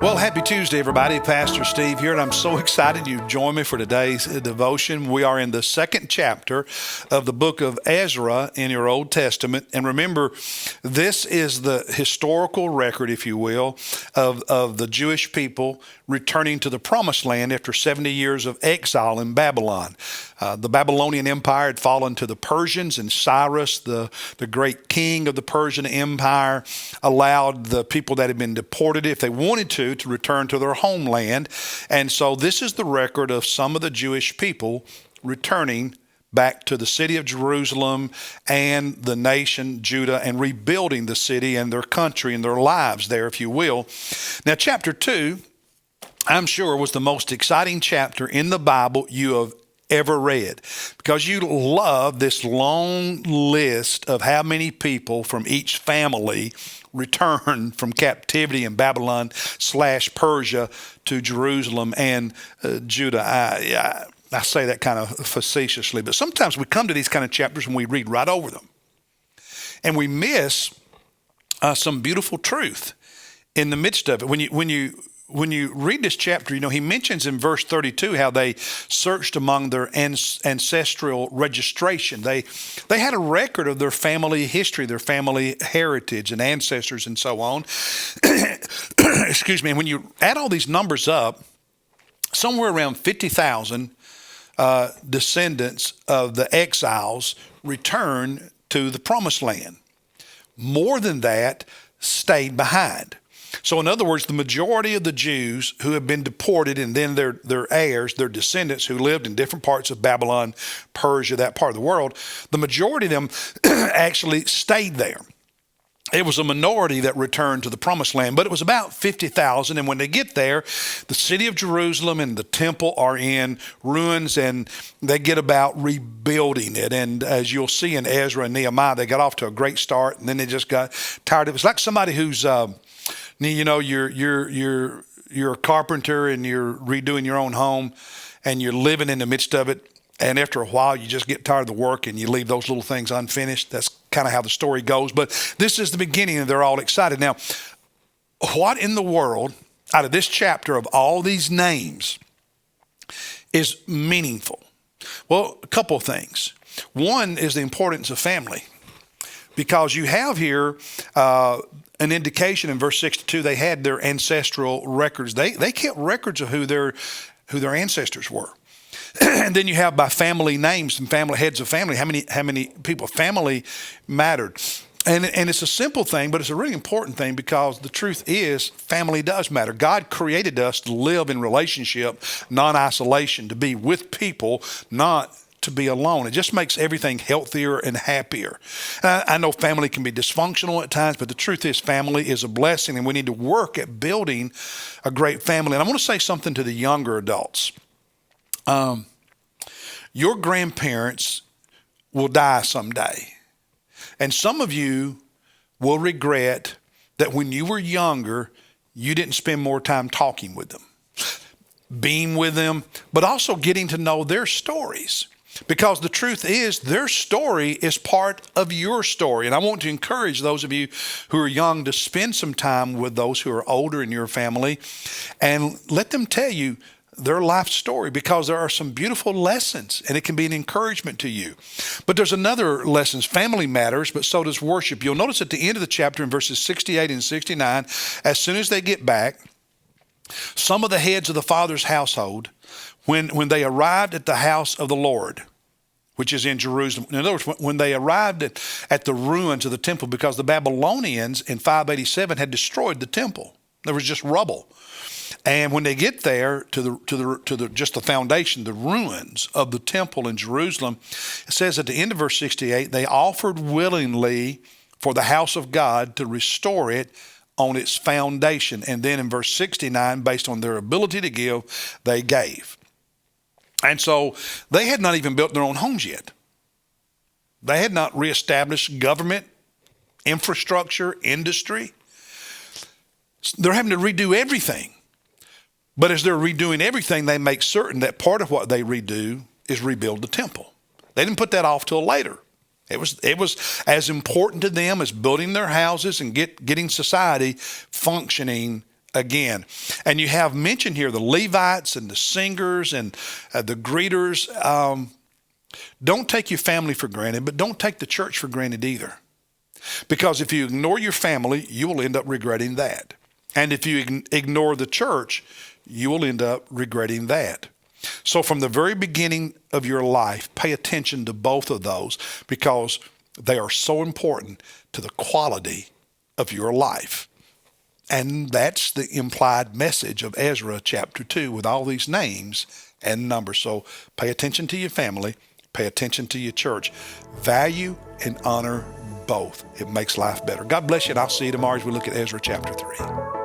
Well, happy Tuesday, everybody. Pastor Steve here, and I'm so excited you joined me for today's devotion. We are in the second chapter of the book of Ezra in your Old Testament. And remember, this is the historical record, if you will, of the Jewish people returning to the Promised Land after 70 years of exile in Babylon. The Babylonian Empire had fallen to the Persians, and Cyrus, the great king of the Persian Empire, allowed the people that had been deported, if they wanted to return to their homeland. And so this is the record of some of the Jewish people returning back to the city of Jerusalem and the nation Judah and rebuilding the city and their country and their lives there, if you will. Now, chapter 2, I'm sure, was the most exciting chapter in the Bible you have ever read, because you love this long list of how many people from each family returned from captivity in Babylon / Persia to Jerusalem and Judah. I say that kind of facetiously, but sometimes we come to these kind of chapters and we read right over them, and we miss some beautiful truth in the midst of it. When you read this chapter, he mentions in verse 32 how they searched among their ancestral registration. They had a record of their family history, their family heritage and ancestors and so on. Excuse me. And when you add all these numbers up, somewhere around 50,000 descendants of the exiles returned to the Promised Land. More than that stayed behind. So in other words, the majority of the Jews who have been deported, and then their heirs, their descendants who lived in different parts of Babylon, Persia, that part of the world, the majority of them actually stayed there. It was a minority that returned to the Promised Land, but it was about 50,000. And when they get there, the city of Jerusalem and the temple are in ruins, and they get about rebuilding it. And as you'll see in Ezra and Nehemiah, they got off to a great start, and then they just got tired of it. It's like somebody who's you're a carpenter and you're redoing your own home and you're living in the midst of it. And after a while, you just get tired of the work and you leave those little things unfinished. That's kind of how the story goes. But this is the beginning, and they're all excited. Now, what in the world out of this chapter of all these names is meaningful? Well, a couple of things. One is the importance of family, because you have here an indication in verse 62, they had their ancestral records. They kept records of who their ancestors were. And then you have by family names and family heads of family, how many people. Family mattered. And it's a simple thing, but it's a really important thing, because the truth is family does matter. God created us to live in relationship, non-isolation, to be with people, not to be alone. It just makes everything healthier and happier. I know family can be dysfunctional at times, but the truth is family is a blessing, and we need to work at building a great family. And I want to say something to the younger adults. Your grandparents will die someday, and some of you will regret that when you were younger, you didn't spend more time talking with them, being with them, but also getting to know their stories. Because the truth is, their story is part of your story. And I want to encourage those of you who are young to spend some time with those who are older in your family and let them tell you their life story, because there are some beautiful lessons and it can be an encouragement to you. But there's another lesson. Family matters, but so does worship. You'll notice at the end of the chapter in verses 68 and 69, as soon as they get back, some of the heads of the father's household, when they arrived at the house of the Lord, which is in Jerusalem. In other words, when they arrived at the ruins of the temple, because the Babylonians in 587 had destroyed the temple. There was just rubble. And when they get there to just the foundation, the ruins of the temple in Jerusalem, it says at the end of verse 68, they offered willingly for the house of God to restore it on its foundation. And then in verse 69, based on their ability to give, they gave. And so they had not even built their own homes yet. They had not reestablished government, infrastructure, industry. They're having to redo everything. But as they're redoing everything, they make certain that part of what they redo is rebuild the temple. They didn't put that off till later. It was as important to them as building their houses and getting society functioning again. And you have mentioned here the Levites and the singers and the greeters. Don't take your family for granted, but don't take the church for granted either. Because if you ignore your family, you will end up regretting that. And if you ignore the church, you will end up regretting that. So from the very beginning of your life, pay attention to both of those because they are so important to the quality of your life. And that's the implied message of Ezra chapter 2 with all these names and numbers. So pay attention to your family, pay attention to your church. Value and honor both. It makes life better. God bless you, and I'll see you tomorrow as we look at Ezra chapter 3.